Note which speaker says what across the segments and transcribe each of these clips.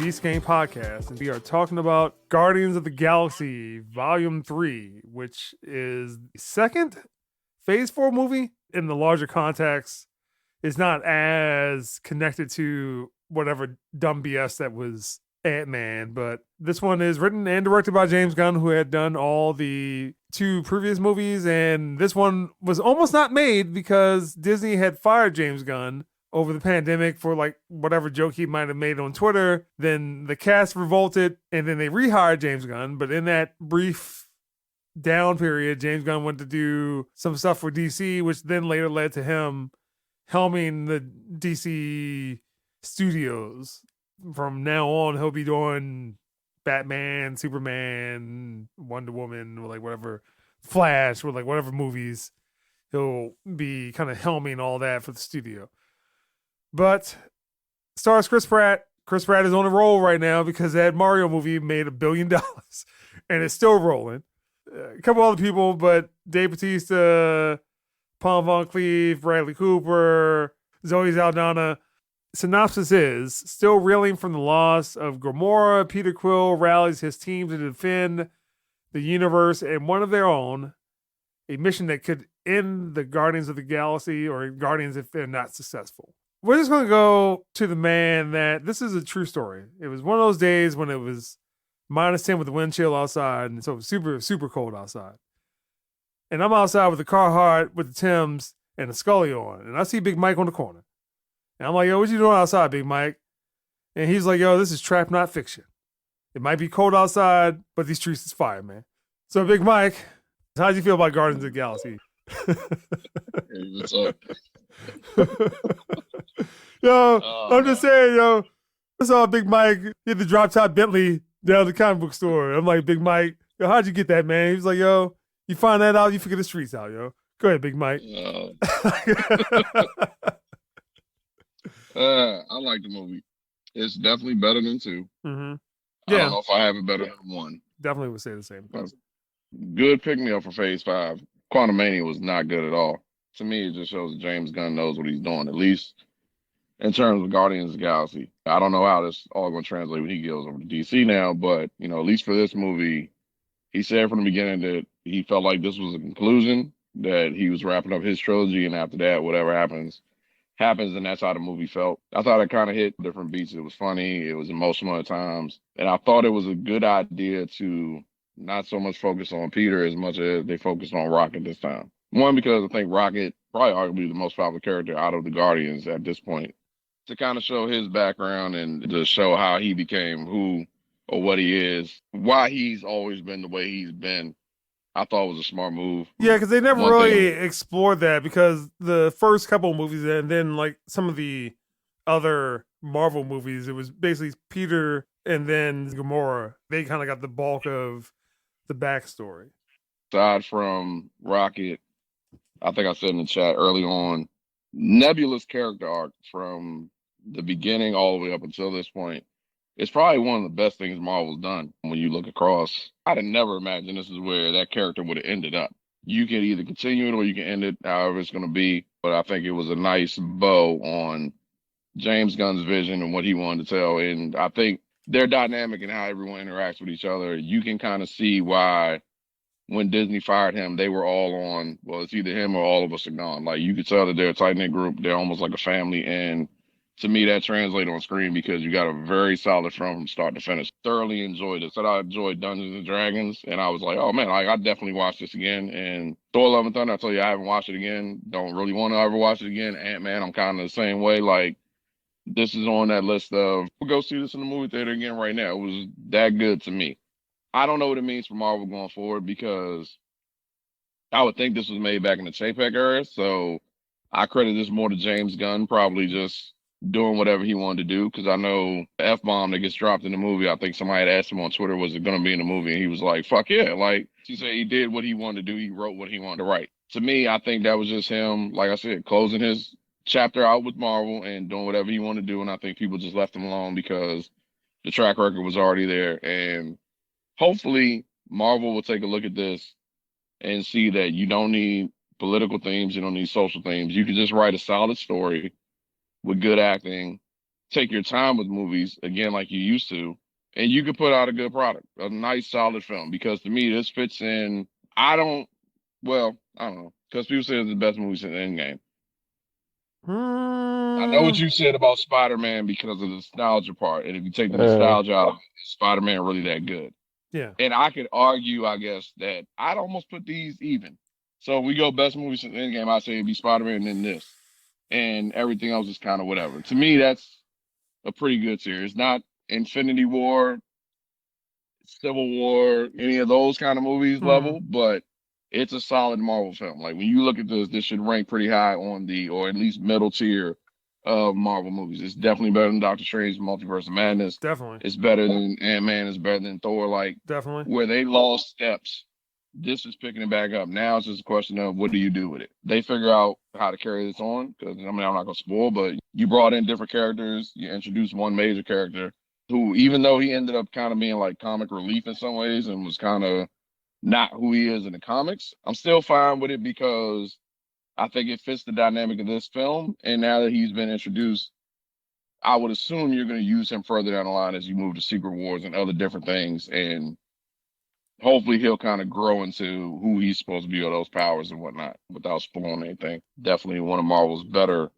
Speaker 1: Beast Game Podcast, and we are talking about Guardians of the Galaxy Volume 3, which is the second Phase 4 movie. In the larger context, it's not as connected to whatever dumb BS that was Ant-Man, but this one is written and directed by James Gunn, who had done all the 2 previous movies, and this one was almost not made because Disney had fired James Gunn over the pandemic for like whatever joke he might have made on Twitter. Then the cast revolted, and then they rehired James Gunn. But in that brief down period, James Gunn went to do some stuff for DC, which then later led to him helming the DC studios. From now on, he'll be doing Batman, Superman, Wonder Woman, or like whatever, Flash, or like whatever movies. He'll be kind of helming all that for the studio. But stars Chris Pratt. Chris Pratt is on a roll right now because that Mario movie made $1 billion and it's still rolling. A couple other people, but Dave Bautista, Paul Von Cleef, Bradley Cooper, Zoe Saldana. Synopsis is, still reeling from the loss of Gamora, Peter Quill rallies his team to defend the universe and one of their own, a mission that could end the Guardians of the Galaxy or Guardians if they're not successful. We're just going to go to the man that this is a true story. It was one of those days when it was -10 with the wind chill outside, and so it was super, super cold outside. And I'm outside with the Carhartt, with the Timbs, and the Scully on, and I see Big Mike on the corner. And I'm like, yo, what you doing outside, Big Mike? And he's like, yo, this is trap, not fiction. It might be cold outside, but these streets is fire, man. So, Big Mike, how do you feel about Guardians of the Galaxy?
Speaker 2: Hey, what's up?
Speaker 1: Yo, I'm just saying, yo, I saw Big Mike get the drop top Bentley down at the comic book store. I'm like, Big Mike, yo, how'd you get that, man? He was like, yo, you find that out, you figure the streets out, yo. Go ahead, Big Mike.
Speaker 2: I like the movie. It's definitely better than 2.
Speaker 1: Mm-hmm.
Speaker 2: Yeah. I don't know if I have it better than 1.
Speaker 1: Definitely would say the same thing.
Speaker 2: Good pick-me-up for Phase 5. Quantumania was not good at all. To me, it just shows that James Gunn knows what he's doing, at least in terms of Guardians of the Galaxy. I don't know how this all going to translate when he goes over to DC now, but, you know, at least for this movie, he said from the beginning that he felt like this was a conclusion, that he was wrapping up his trilogy, and after that, whatever happens, and that's how the movie felt. I thought it kind of hit different beats. It was funny. It was emotional at times. And I thought it was a good idea to not so much focus on Peter as much as they focused on Rocket this time. One, because I think Rocket, probably arguably the most popular character out of the Guardians at this point, to kind of show his background and to show how he became who or what he is, why he's always been the way he's been. I thought it was a smart move.
Speaker 1: Yeah, because they never really explored that, because the first couple of movies and then like some of the other Marvel movies, it was basically Peter and then Gamora. They kind of got the bulk of the backstory.
Speaker 2: Aside from Rocket, I think I said in the chat early on, Nebula's character arc from the beginning all the way up until this point, it's probably one of the best things Marvel's done when you look across. I'd have never imagined this is where that character would have ended up. You can either continue it or you can end it however it's going to be. But I think it was a nice bow on James Gunn's vision and what he wanted to tell. And I think their dynamic and how everyone interacts with each other, you can kind of see why when Disney fired him, they were all on, well, it's either him or all of us are gone. Like, you could tell that they're a tight-knit group. They're almost like a family. And to me, that translates on screen because you got a very solid film from start to finish. Thoroughly enjoyed it. Said I enjoyed Dungeons and Dragons, and I was like, oh man, I definitely watch this again. And Thor: Love and Thunder, I tell you, I haven't watched it again. Don't really want to ever watch it again. Ant-Man, I'm kind of the same way. Like, this is on that list of, we'll go see this in the movie theater again right now. It was that good to me. I don't know what it means for Marvel going forward, because I would think this was made back in the Chapek era. So I credit this more to James Gunn, probably just doing whatever he wanted to do, because I know the F-bomb that gets dropped in the movie, I think somebody had asked him on Twitter, was it going to be in the movie? And he was like, fuck yeah. Like, he said he did what he wanted to do. He wrote what he wanted to write. To me, I think that was just him, like I said, closing his chapter out with Marvel and doing whatever he wanted to do. And I think people just left him alone because the track record was already there. And hopefully Marvel will take a look at this and see that you don't need political themes. You don't need social themes. You can just write a solid story with good acting take your time with movies again like you used to, and you could put out a good product, a nice solid film. Because to me, this fits in. I don't. Well, I don't know because people say it's the best movie since Endgame. I know what
Speaker 1: Hmm.
Speaker 2: you said about Spider-Man because of the nostalgia part, and if you take the
Speaker 3: Uh,
Speaker 2: nostalgia out, is Spider-Man really that good?
Speaker 1: Yeah.
Speaker 2: And I could argue, I guess, that I'd almost put these even. So we go best movie since Endgame. I say it'd be Spider-Man and then this, and everything else is kind of whatever. To me, that's a pretty good series. Not Infinity War, Civil War, any of those kind of movies
Speaker 1: Hmm.
Speaker 2: level, but it's a solid Marvel film. Like when you look at this should rank pretty high on the, or at least middle tier of Marvel movies. It's definitely better than Doctor Strange Multiverse of Madness.
Speaker 1: Definitely.
Speaker 2: It's better than Ant-Man. It's better than Thor. Like
Speaker 1: Definitely.
Speaker 2: where they lost steps, this is picking it back up. Now it's just a question of what do you do with it? They figure out how to carry this on because I mean I'm not gonna spoil, but you brought in different characters. You introduced one major character who, even though he ended up kind of being like comic relief in some ways and was kind of not who he is in the comics, I'm still fine with it because I think it fits the dynamic of this film. And now that he's been introduced, I would assume you're going to use him further down the line as you move to Secret Wars and other different things. And hopefully he'll kind of grow into who he's supposed to be or those powers and whatnot without spoiling anything. Definitely one of Marvel's better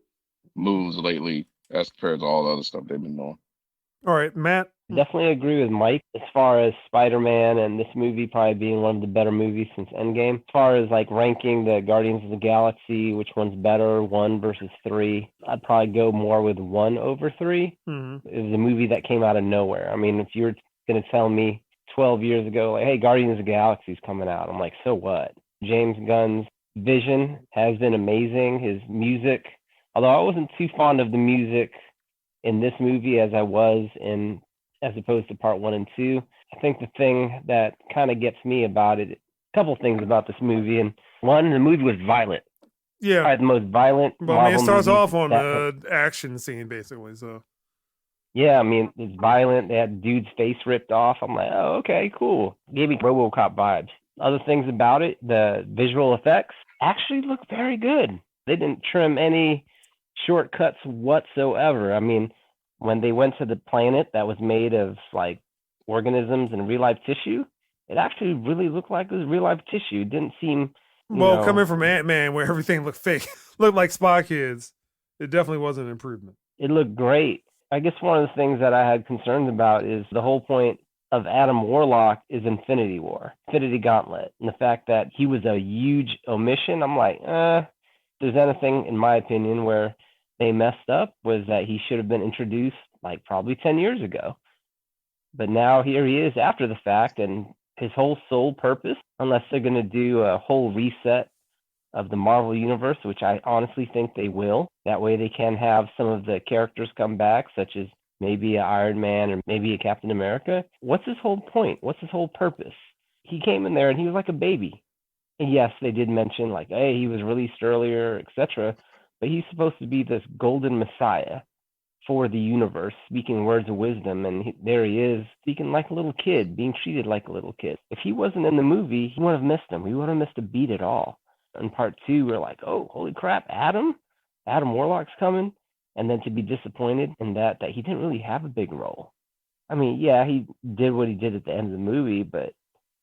Speaker 2: moves lately as compared to all the other stuff they've been doing.
Speaker 1: All right, Matt.
Speaker 3: Definitely agree with Mike as far as Spider-Man and this movie probably being one of the better movies since Endgame. As far as like ranking the Guardians of the Galaxy, which one's better, 1 versus 3, I'd probably go more with 1 over 3.
Speaker 1: Hmm.
Speaker 3: It was a movie that came out of nowhere. I mean, if you were going to tell me 12 years ago, like, hey, Guardians of the Galaxy's coming out, I'm like, so what? James Gunn's vision has been amazing. His music, although I wasn't too fond of the music in this movie as I was in as opposed to part 1 and 2. I think the thing that kind of gets me about it, a couple things about this movie, and one, the movie was violent.
Speaker 1: Yeah.
Speaker 3: Probably the most violent
Speaker 1: Well, I mean, it
Speaker 3: Marvel
Speaker 1: starts
Speaker 3: movie
Speaker 1: off on
Speaker 3: that.
Speaker 1: the action scene, basically. So,
Speaker 3: Yeah, I mean, it's violent. They had dude's face ripped off. I'm like, oh, okay, cool. Gave me RoboCop vibes. Other things about it, the visual effects actually look very good. They didn't trim any shortcuts whatsoever. I mean, when they went to the planet that was made of like organisms and real life tissue, it actually really looked like it was real life tissue. It didn't seem,
Speaker 1: well, coming from Ant-Man, where everything looked fake, looked like Spy Kids, it definitely was an improvement.
Speaker 3: It looked great. I guess one of the things that I had concerns about is the whole point of Adam Warlock is Infinity War, Infinity Gauntlet, and the fact that he was a huge omission. I'm like, if there's anything, in my opinion, where they messed up was that he should have been introduced like probably 10 years ago. But now here he is after the fact, and his whole sole purpose, unless they're going to do a whole reset of the Marvel Universe, which I honestly think they will. That way they can have some of the characters come back, such as maybe an Iron Man or maybe a Captain America. What's his whole point? What's his whole purpose? He came in there and he was like a baby. And yes, they did mention like, hey, he was released earlier, etc. But he's supposed to be this golden messiah for the universe, speaking words of wisdom, and there he is, speaking like a little kid, being treated like a little kid. If he wasn't in the movie, he would have missed him. We would have missed a beat at all. In part 2, we're like, oh, holy crap, Adam Warlock's coming, and then to be disappointed in that he didn't really have a big role. I mean, yeah, he did what he did at the end of the movie, but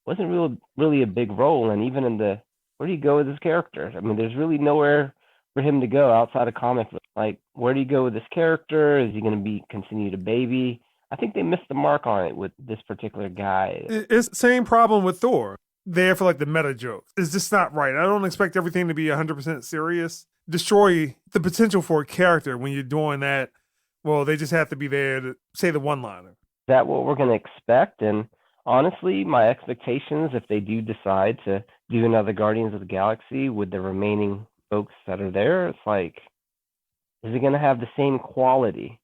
Speaker 3: wasn't really a big role. And even in the, where do you go with his character? I mean, there's really nowhere for him to go outside of comic book. Like, where do you go with this character? Is he going to be continued a baby? I think they missed the mark on it with this particular guy.
Speaker 1: It's the same problem with Thor. There for like the meta jokes. It's just not right. I don't expect everything to be 100% serious. Destroy the potential for a character when you're doing that. Well, they just have to be there to say the one-liner.
Speaker 3: Is that what we're going to expect? And honestly, my expectations, if they do decide to do another Guardians of the Galaxy with the remaining folks that are there, it's like, is it going to have the same quality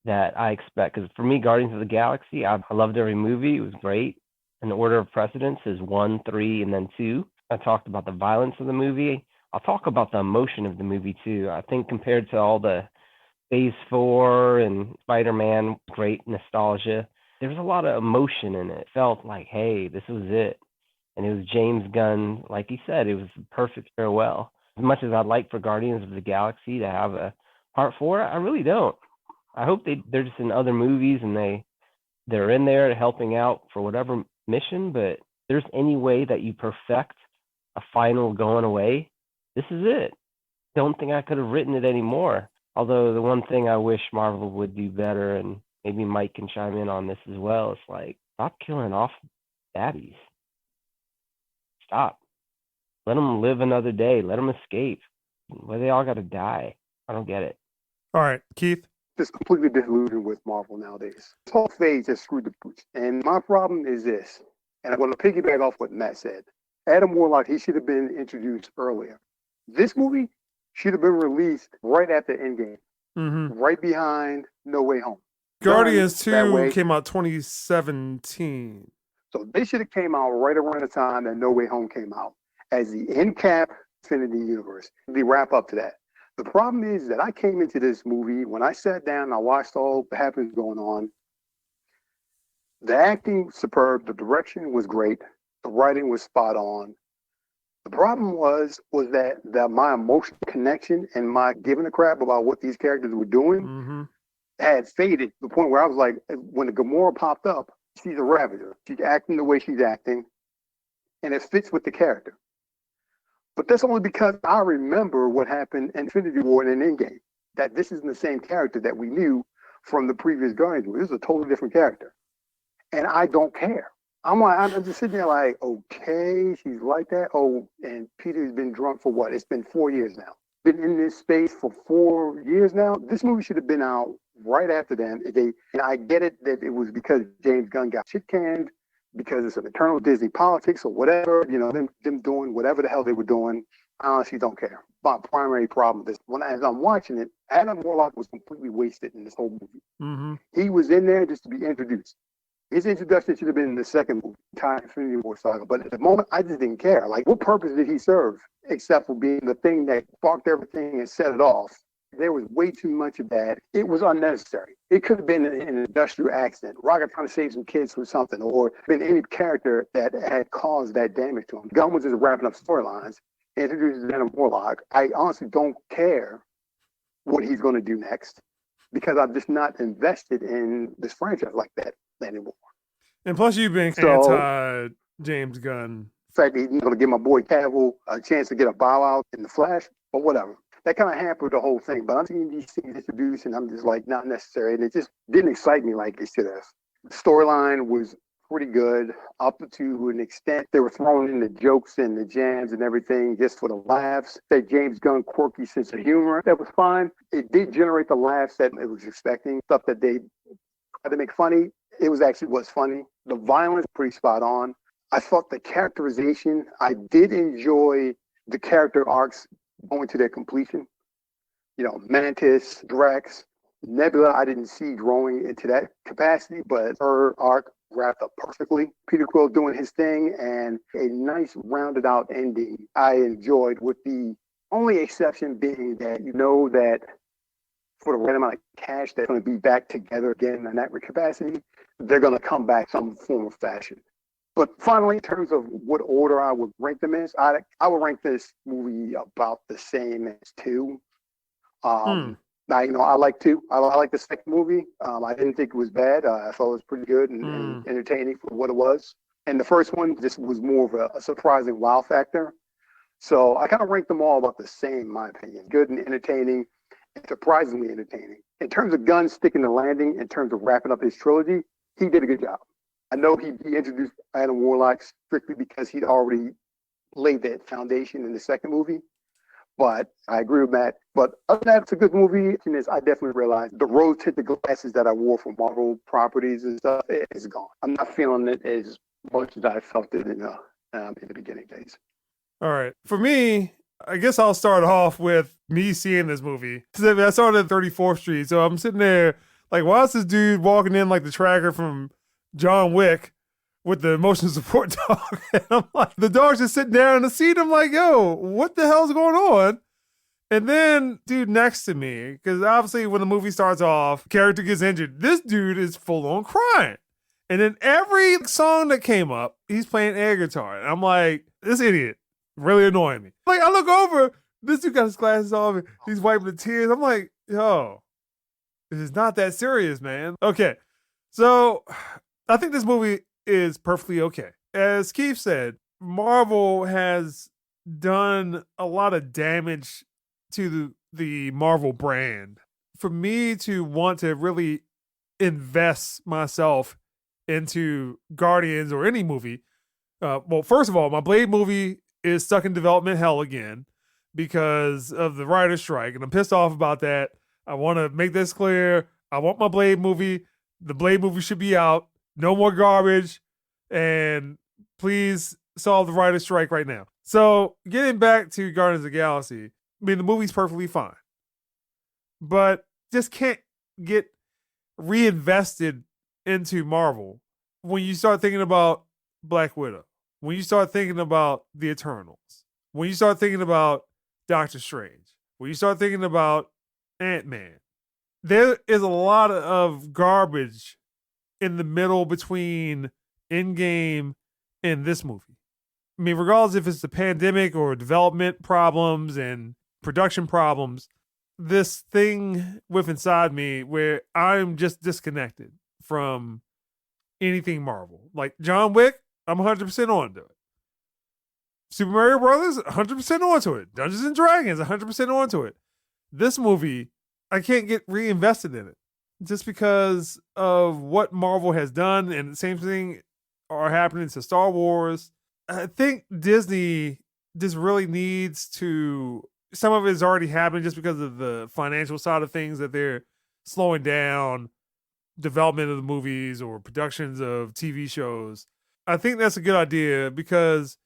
Speaker 3: that I expect? Because for me, Guardians of the Galaxy, I loved every movie. It was great. And the order of precedence is 1, 3, and then 2. I talked about the violence of the movie. I'll talk about the emotion of the movie too. I think compared to all the Phase 4 and Spider-Man, great nostalgia. There was a lot of emotion in it. It felt like, hey, this was it. And it was James Gunn, like he said, it was the perfect farewell. As much as I'd like for Guardians of the Galaxy to have a part 4, I really don't. I hope they're just in other movies and they're in there helping out for whatever mission. But if there's any way that you perfect a final going away, this is it. Don't think I could have written it anymore. Although the one thing I wish Marvel would do better, and maybe Mike can chime in on this as well, is like, stop killing off baddies. Stop. Let them live another day. Let them escape. Why they all got to die? I don't get it.
Speaker 1: All right, Keith.
Speaker 4: Just completely disillusioned with Marvel nowadays. This whole phase has screwed the pooch. And my problem is this, and I'm going to piggyback off what Matt said. Adam Warlock, he should have been introduced earlier. This movie should have been released right after Endgame, right behind No Way Home.
Speaker 1: Guardians 2 came out 2017.
Speaker 4: So they should have came out right around the time that No Way Home came out as the end cap Infinity Universe, the wrap up to that. The problem is that I came into this movie, when I sat down and I watched all the happenings going on, the acting superb, the direction was great, the writing was spot on. The problem was that my emotional connection and my giving a crap about what these characters were doing had faded to the point where I was like, when the Gamora popped up, she's a Ravager. She's acting the way she's acting, and it fits with the character. But that's only because I remember what happened in Infinity War and in Endgame, that this isn't the same character that we knew from the previous Guardians. This is a totally different character. And I don't care. I'm just sitting there like, okay, she's like that. Oh, and Peter's been drunk for what? It's been 4 years now. Been in this space for 4 years now. This movie should have been out right after them. And I get it that it was because James Gunn got shit canned, because of some internal Disney politics or whatever, them doing whatever the hell they were doing. I honestly don't care. My primary problem is as I'm watching it, Adam Warlock was completely wasted in this whole movie. He was in there just to be introduced. His introduction should have been in the second movie, entire Infinity War saga. But at the moment, I just didn't care. Like, what purpose did he serve except for being the thing that sparked everything and set it off? There was way too much of that. It was unnecessary. It could have been an industrial accident, Rocket trying to save some kids from something, or been any character that had caused that damage to him. Gunn was just wrapping up storylines, introduces Adam Warlock. I honestly don't care what he's going to do next because I'm just not invested in this franchise like that anymore.
Speaker 1: And plus, you've been anti-James Gunn.
Speaker 4: In fact, he's going to give my boy Cavill a chance to get a bow out in the Flash, or whatever. That kind of hampered the whole thing. But I'm seeing these things introduced, and I'm just like, not necessary. And it just didn't excite me like it should have. The storyline was pretty good up to an extent. They were throwing in the jokes and the jams and everything just for the laughs. That James Gunn quirky sense of humor, that was fine. It did generate the laughs that it was expecting. Stuff that they tried to make funny, it was funny. The violence, pretty spot on. I thought the characterization, I did enjoy the character arcs going to their completion. Mantis, Drax, Nebula, I didn't see growing into that capacity, but her arc wrapped up perfectly. Peter Quill doing his thing, and a nice rounded out ending I enjoyed, with the only exception being that that for the right amount of cash, they're going to be back together again in that capacity. They're going to come back some form of fashion. But finally, in terms of what order I would rank them in, I would rank this movie about the same as 2. Now, I like 2. I like the second movie. I didn't think it was bad. I thought it was pretty good and entertaining for what it was. And the first one just was more of a surprising wow factor. So I kind of ranked them all about the same, in my opinion. Good and entertaining, and surprisingly entertaining. In terms of Gunn sticking the landing, in terms of wrapping up his trilogy, he did a good job. I know he introduced Adam Warlock strictly because he'd already laid that foundation in the second movie. But I agree with Matt. But other than that, it's a good movie. I definitely realized the rose-tinted glasses that I wore for Marvel properties and stuff is gone. I'm not feeling it as much as I felt it in the beginning days.
Speaker 1: All right. For me, I guess I'll start off with me seeing this movie. I saw it at 34th Street. So I'm sitting there like, why is this dude walking in like the tracker from John Wick with the motion support dog? And I'm like, the dog's just sitting there in the seat. I'm like, yo, what the hell's going on? And then dude next to me, because obviously when the movie starts off, character gets injured. This dude is full on crying. And then every song that came up, he's playing air guitar. And I'm like, this idiot really annoying me. Like, I look over, this dude got his glasses off, and he's wiping the tears. I'm like, yo, This is not that serious, man. Okay. So I think this movie is perfectly okay. As Keith said, Marvel has done a lot of damage to the Marvel brand. For me to want to really invest myself into Guardians or any movie, well, first of all, my Blade movie is stuck in development hell again because of the writer's strike, and I'm pissed off about that. I want to make this clear. I want my Blade movie. The Blade movie should be out. No more garbage. And please solve the writer's strike right now. So, getting back to Guardians of the Galaxy, I mean, the movie's perfectly fine. But just can't get reinvested into Marvel when you start thinking about Black Widow, when you start thinking about the Eternals, when you start thinking about Doctor Strange, when you start thinking about Ant-Man. There is a lot of garbage in the middle between Endgame and this movie. I mean, regardless if it's the pandemic or development problems and production problems, this thing with inside me where I'm just disconnected from anything Marvel. Like John Wick, I'm 100% on to it. Super Mario Brothers, 100% onto it. Dungeons and Dragons, 100% onto it. This movie, I can't get reinvested in it just because of what Marvel has done, and the same thing are happening to Star Wars. I think Disney just really needs to. Some of it has already happened just because of the financial side of things, that they're slowing down development of the movies or productions of TV shows. I think that's a good idea because,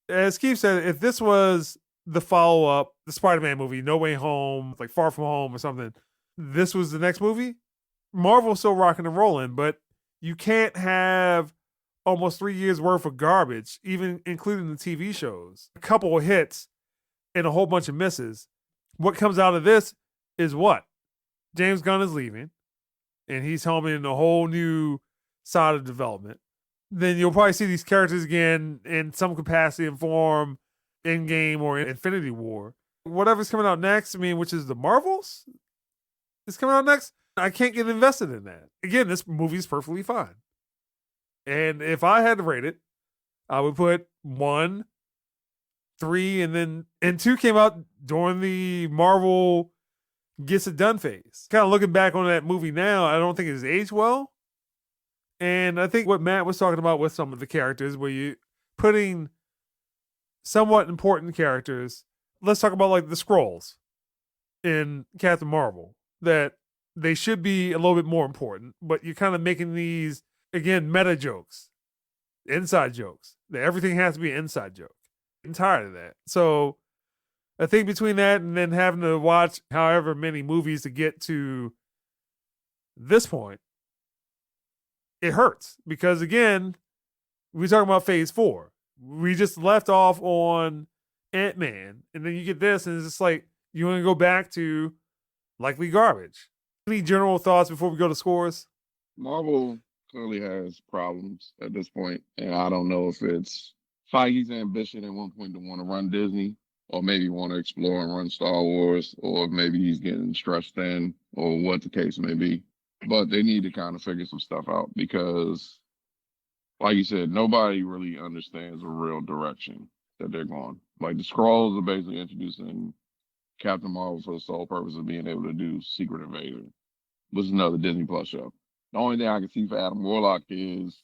Speaker 1: as Keith said, if this was the follow-up, the Spider-Man movie, No Way Home, like Far From Home or something, this was the next movie, Marvel's still rocking and rolling, but you can't have almost 3 years worth of garbage, even including the TV shows. A couple of hits and a whole bunch of misses. What comes out of this is what? James Gunn is leaving, and he's helming a whole new side of development. Then you'll probably see these characters again in some capacity and form, Endgame or Infinity War. Whatever's coming out next, I mean, which is the Marvels, is coming out next, I can't get invested in that. Again, this movie's perfectly fine. And if I had to rate it, I would put 1, 3, and 2 came out during the Marvel gets it done phase. Kind of looking back on that movie now, I don't think it's aged well. And I think what Matt was talking about with some of the characters, where you putting somewhat important characters, let's talk about like the Skrulls in Captain Marvel, that they should be a little bit more important, but you're kind of making these, again, meta jokes, inside jokes, that everything has to be an inside joke. I'm tired of that. So I think between that and then having to watch however many movies to get to this point, it hurts because, again, we're talking about phase 4. We just left off on Ant-Man, and then you get this, and it's just like, you want to go back to likely garbage. Any general thoughts before we go to scores?
Speaker 2: Marvel clearly has problems at this point, and I don't know if it's Feige's ambition at one point to want to run Disney, or maybe want to explore and run Star Wars, or maybe he's getting stretched thin, or what the case may be. But they need to kind of figure some stuff out because, like you said, nobody really understands the real direction that they're going. Like the Skrulls are basically introducing Captain Marvel for the sole purpose of being able to do Secret Invasion, which is another Disney Plus show. The only thing I can see for Adam Warlock is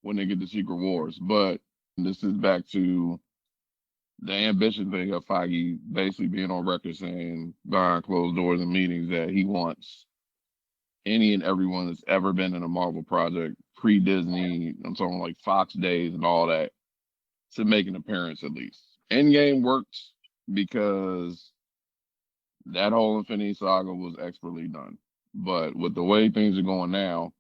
Speaker 2: when they get to Secret Wars. But this is back to the ambition thing of Feige basically being on record saying behind closed doors and meetings that he wants any and everyone that's ever been in a Marvel project pre-Disney, I'm talking like Fox days and all that, to make an appearance at least. Endgame worked because that whole Infinity Saga was expertly done. But with the way things are going now,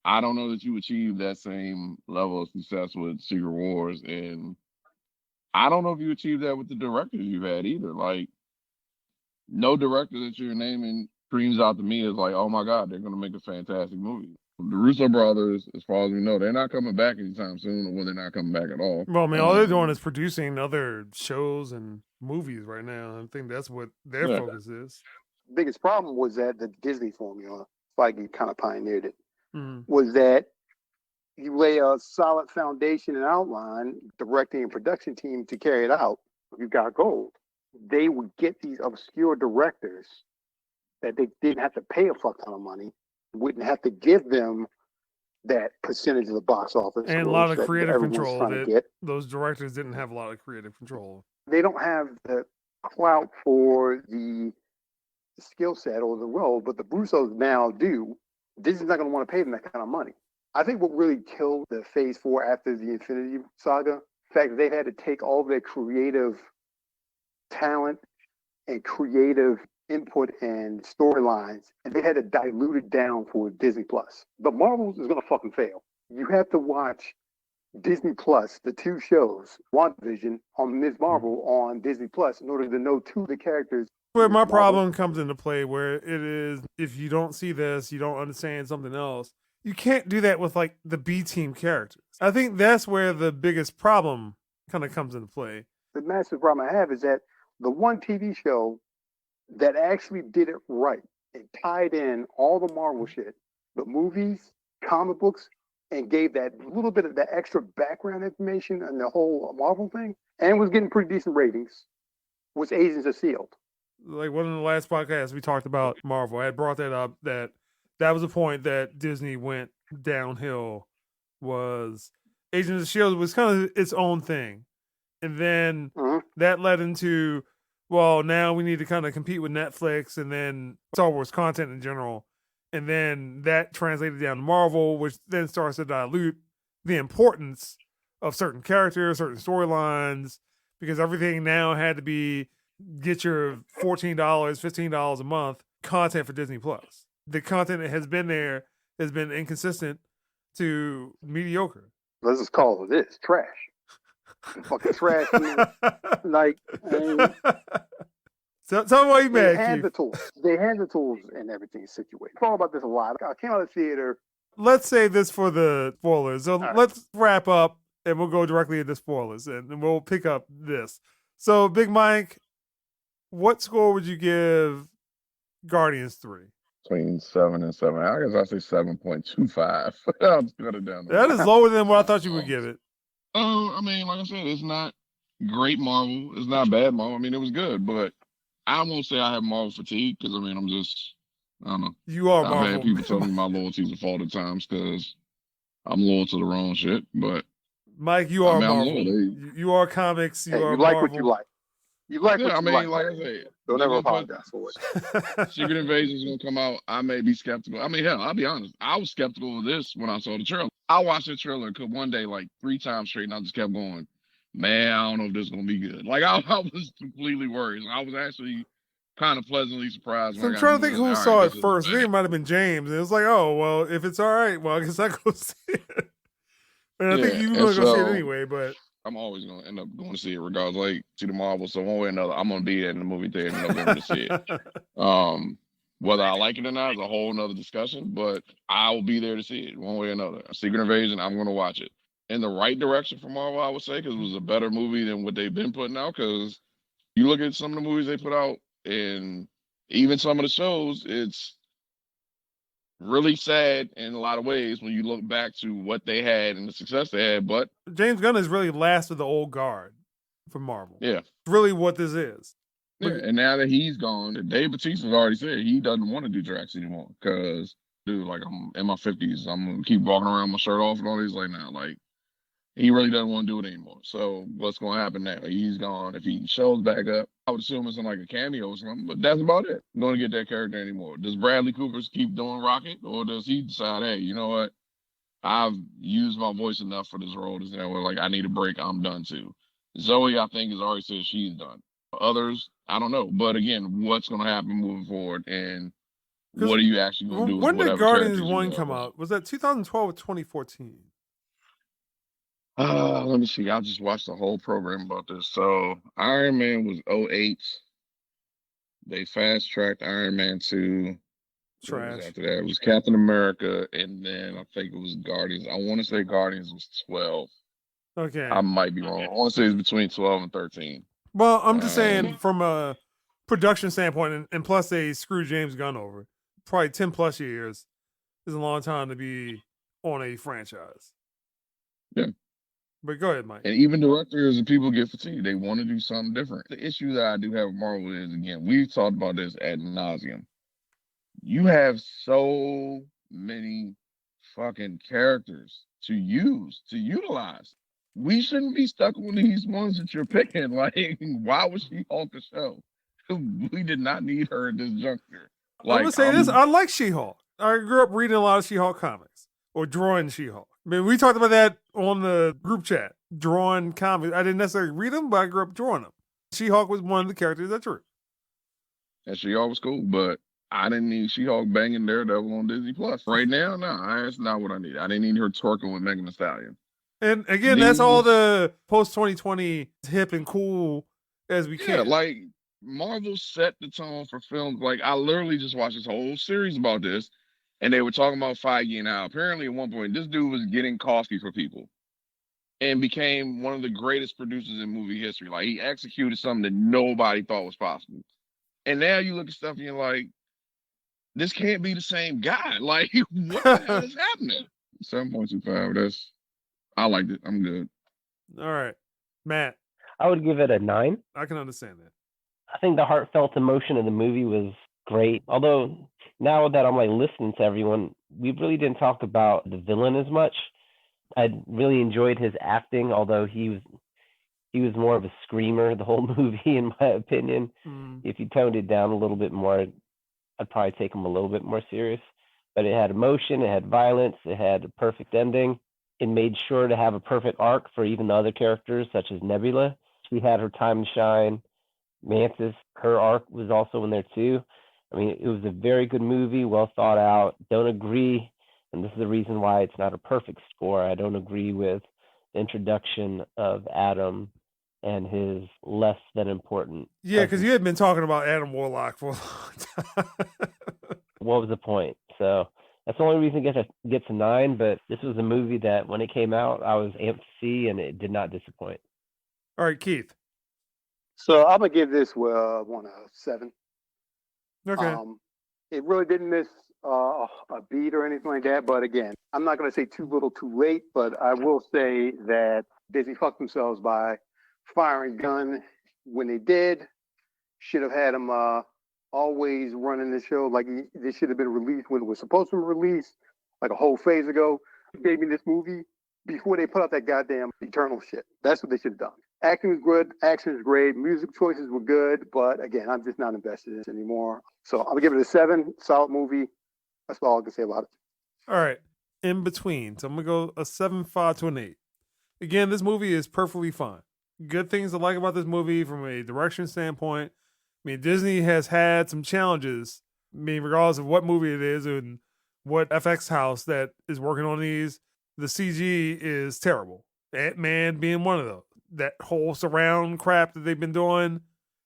Speaker 2: I don't know that you achieve that same level of success with Secret Wars. And I don't know if you achieve that with the directors you've had either. Like, no director that you're naming screams out to me as like, oh my God, they're going to make a fantastic movie. The Russo brothers, as far as we know, they're not coming back anytime soon, or when they're not coming back at all.
Speaker 1: Well, I mean, all they're doing is producing other shows and movies right now. I think that's what their focus is.
Speaker 4: biggest problem was that the Disney formula, Feige kind of pioneered it,
Speaker 1: Mhm.
Speaker 4: was that you lay a solid foundation and outline, directing and production team to carry it out. You got gold. They would get these obscure directors that they didn't have to pay a fuck ton of money, wouldn't have to give them that percentage of the box office
Speaker 1: And a lot of
Speaker 4: that
Speaker 1: creative
Speaker 4: everyone's
Speaker 1: control
Speaker 4: trying to
Speaker 1: that
Speaker 4: get.
Speaker 1: those directors didn't have a lot of creative control.
Speaker 4: They don't have the clout for the skill set or the role, but the Russos now do. Disney's not going to want to pay them that kind of money. I think what really killed the Phase 4 after the Infinity Saga, the fact that they had to take all their creative talent and creative input and storylines, and they had to dilute it down for Disney Plus. But Marvel is going to fucking fail. You have to watch Disney Plus, the two shows, WandaVision on Ms. Marvel on Disney Plus, in order to know two of the characters.
Speaker 1: Where my
Speaker 4: Marvel.
Speaker 1: problem comes into play, where it is, if you don't see this, you don't understand something else. You can't do that with like the B team characters. I think that's where the biggest problem kind of comes into play.
Speaker 4: The massive problem I have is that the one TV show that actually did it right and tied in all the Marvel shit, the movies, comic books, and gave that little bit of that extra background information and the whole Marvel thing, and was getting pretty decent ratings, was Agents of S.H.I.E.L.D.
Speaker 1: Like one of the last podcasts we talked about Marvel, I had brought that up, that was a point that Disney went downhill, was Agents of S.H.I.E.L.D. was kind of its own thing. And then that led into, well, now we need to kind of compete with Netflix and then Star Wars content in general. And then that translated down to Marvel, which then starts to dilute the importance of certain characters, certain storylines, because everything now had to be get your $14, $15 a month content for Disney Plus. The content that has been there has been inconsistent to mediocre.
Speaker 4: Let's just call it this trash. Fucking trash. Like,
Speaker 1: so tell me why you
Speaker 4: they
Speaker 1: mad,
Speaker 4: had
Speaker 1: Keith.
Speaker 4: the tools. They had the tools and everything situated. I thought about this a lot. I came out of the theater.
Speaker 1: Let's save this for the spoilers. So
Speaker 4: right.
Speaker 1: Let's wrap up and we'll go directly into spoilers and we'll pick up this. So, Big Mike, what score would you give Guardians 3?
Speaker 2: Between 7 and 7. I guess I say 7.25. I'll just cut it down.
Speaker 1: That is lower than what I thought you would give it.
Speaker 2: I mean, like I said, it's not great Marvel. It's not bad Marvel. I mean, it was good, but I won't say I have Marvel fatigue because, I mean, I don't know.
Speaker 1: You are
Speaker 2: I've
Speaker 1: Marvel.
Speaker 2: had people tell me my loyalties are fault at times because I'm loyal to the wrong shit, but
Speaker 1: Mike, you are
Speaker 2: I mean, I'm
Speaker 1: Marvel.
Speaker 2: loyal.
Speaker 1: You are comics. You are
Speaker 4: you like
Speaker 1: Marvel.
Speaker 4: what you like. You like what
Speaker 2: I
Speaker 4: you
Speaker 2: mean,
Speaker 4: like.
Speaker 2: like I said,
Speaker 4: Don't
Speaker 2: they're
Speaker 4: ever
Speaker 2: gonna put
Speaker 4: apologize for it.
Speaker 2: Secret Invasion is gonna come out. I may be skeptical. I mean, hell, I'll be honest. I was skeptical of this when I saw the trailer. I watched the trailer one day like 3 times straight, and I just kept going. Man, I don't know if this is gonna be good. Like I was completely worried. I was actually kind of pleasantly surprised.
Speaker 1: So I'm trying to think who saw it first. I think it might have been James. And it was like, oh, well, if it's all right, well, I guess I go see it. And I think you were going to go see it anyway, but
Speaker 2: I'm always going to end up going to see it regardless. Like, see the Marvel. So one way or another, I'm going to be there in the movie theater in November to see it. Whether I like it or not is a whole nother discussion, but I will be there to see it one way or another. Secret Invasion, I'm going to watch it. In the right direction for Marvel, I would say, because it was a better movie than what they've been putting out. Because you look at some of the movies they put out, and even some of the shows, it's really sad in a lot of ways when you look back to what they had and the success they had. But
Speaker 1: James Gunn has really lasted the old guard for Marvel.
Speaker 2: Yeah.
Speaker 1: Really what this is.
Speaker 2: Yeah, and now that he's gone, Dave Bautista's already said he doesn't want to do Drax anymore. Because, dude, like, I'm in my 50s. I'm going to keep walking around with my shirt off and all these. Like, now, like, he really doesn't want to do it anymore. So what's going to happen now? He's gone. If he shows back up, I would assume it's in like a cameo or something, but that's about it. I'm going to get that character anymore. Does Bradley Cooper keep doing Rocket, or does he decide, hey, you know what? I've used my voice enough for this role. Like, I need a break. I'm done too. Zoe, I think, has already said she's done. Others, I don't know. But again, what's going to happen moving forward, and what are you actually going to do?
Speaker 1: When
Speaker 2: with
Speaker 1: did Guardians 1 come out? Was that 2012 or 2014?
Speaker 2: Let me see. I just watched the whole program about this. So Iron Man was 2008. They fast tracked Iron Man 2.
Speaker 1: Trash.
Speaker 2: After that, it was Captain America, and then I think it was Guardians. I want to say Guardians was 12.
Speaker 1: Okay.
Speaker 2: I might be wrong. I want to say it's between 12 and 13.
Speaker 1: Well, I'm just saying from a production standpoint, and plus they screwed James Gunn over. Probably 10 plus years is a long time to be on a franchise.
Speaker 2: Yeah.
Speaker 1: But go ahead, Mike.
Speaker 2: And even directors and people get fatigued. They want to do something different. The issue that I do have with Marvel is, again, we've talked about this ad nauseum. You have so many fucking characters to utilize. We shouldn't be stuck with these ones that you're picking. Like, why was She-Hulk a show? We did not need her at this juncture.
Speaker 1: Like, I'm gonna say this: I like She-Hulk. I grew up reading a lot of She-Hulk comics or drawing She-Hulk. I mean, we talked about that on the group chat. Drawing comics. I didn't necessarily read them, but I grew up drawing them. She-Hulk was one of the characters that drew.
Speaker 2: And She-Hulk was cool, but I didn't need She-Hulk banging Daredevil on Disney Plus. Right now, no, that's not what I need. I didn't need her twerking with Megan Thee Stallion.
Speaker 1: And again, that's all the post-2020 hip and cool as we can.
Speaker 2: Yeah, like Marvel set the tone for films. Like, I literally just watched this whole series about this, and they were talking about Feige and how apparently at one point this dude was getting coffee for people and became one of the greatest producers in movie history. Like, he executed something that nobody thought was possible. And now you look at stuff and you're like, this can't be the same guy. Like, what the hell is happening? 7.25, I liked it. I'm good.
Speaker 1: All right. Matt.
Speaker 3: I would give it a 9.
Speaker 1: I can understand that.
Speaker 3: I think the heartfelt emotion of the movie was great. Although now that I'm like listening to everyone, we really didn't talk about the villain as much. I really enjoyed his acting, although he was more of a screamer the whole movie, in my opinion. If he toned it down a little bit more, I'd probably take him a little bit more serious. But it had emotion, it had violence, it had a perfect ending. It made sure to have a perfect arc for even the other characters, such as Nebula. She had her time to shine. Mantis, her arc was also in there too. I mean, it was a very good movie, well thought out. Don't agree, and this is the reason why it's not a perfect score. I don't agree with the introduction of Adam and his less than important.
Speaker 1: Yeah, because you had been talking about Adam Warlock for a long time.
Speaker 3: What was the point? So that's the only reason it gets a 9, but this was a movie that when it came out, I was amped to see, and it did not disappoint.
Speaker 1: All right, Keith.
Speaker 4: So I'm going to give this one a 7.
Speaker 1: Okay.
Speaker 4: It really didn't miss a beat or anything like that, but again, I'm not going to say too little too late, but I will say that Disney fucked themselves by firing Gunn when they did. Should have had him always running the show. Like, this should have been released when it was supposed to be released, like a whole phase ago. They gave me this movie before they put out that goddamn Eternal shit. That's what they should have done. Acting was good, action is great, music choices were good, but again, I'm just not invested in this anymore. So I'm gonna give it a 7, solid movie. That's all I can say about it.
Speaker 1: All right, in between. So I'm gonna go a 7.5 to an 8. Again, this movie is perfectly fine. Good things to like about this movie from a direction standpoint. I mean, Disney has had some challenges. I mean, regardless of what movie it is and what FX house that is working on these, the CG is terrible. Ant-Man being one of those. That whole surround crap that they've been doing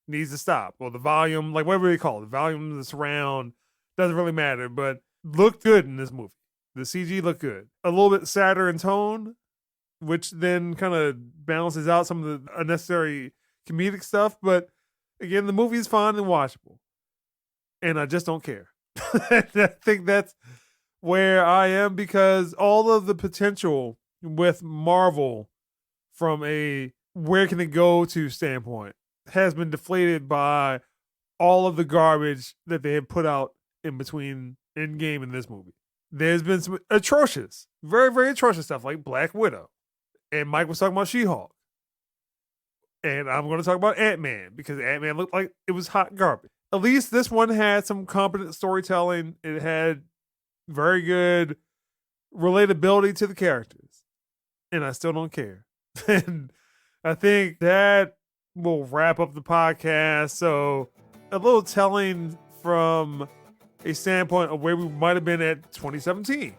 Speaker 1: needs to stop. Or the volume, like whatever they call it, the volume, the surround, doesn't really matter, but looked good in this movie. The CG looked good. A little bit sadder in tone, which then kind of balances out some of the unnecessary comedic stuff. But again, the movie is fun and watchable. And I just don't care. I think that's where I am, because all of the potential with Marvel from a where can it go to standpoint has been deflated by all of the garbage that they have put out in between Endgame and this movie. There's been some atrocious, very, very atrocious stuff like Black Widow. And Mike was talking about She-Hulk. And I'm going to talk about Ant-Man, because Ant-Man looked like it was hot garbage. At least this one had some competent storytelling. It had very good relatability to the characters. And I still don't care. And I think that will wrap up the podcast. So a little telling from a standpoint of where we might have been at 2017,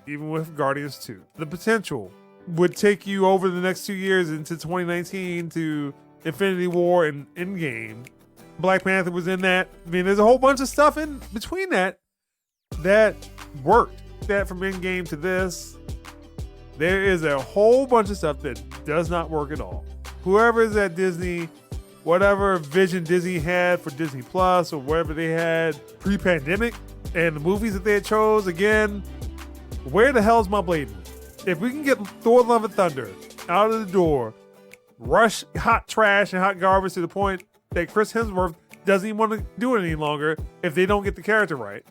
Speaker 1: even with Guardians 2. The potential would take you over the next 2 years into 2019 to Infinity War and Endgame. Black Panther was in that. I mean, there's a whole bunch of stuff in between that worked. That from Endgame to this, there is a whole bunch of stuff that does not work at all. Whoever is at Disney whatever vision Disney had for Disney Plus or whatever they had pre-pandemic and the movies that they had chose, again, where the hell's my Blade movie? If we can get Thor Love and Thunder out of the door, rush hot trash and hot garbage to the point that Chris Hemsworth doesn't even want to do it any longer if they don't get the character right.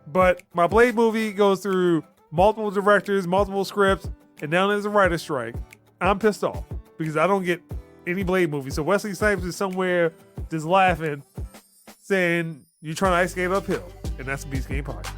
Speaker 1: But my Blade movie goes through multiple directors, multiple scripts, and now there's a writer's strike. I'm pissed off because I don't get any Blade movie. So Wesley Snipes is somewhere just laughing, saying, you're trying to ice skate uphill. And that's the Beast Game Podcast.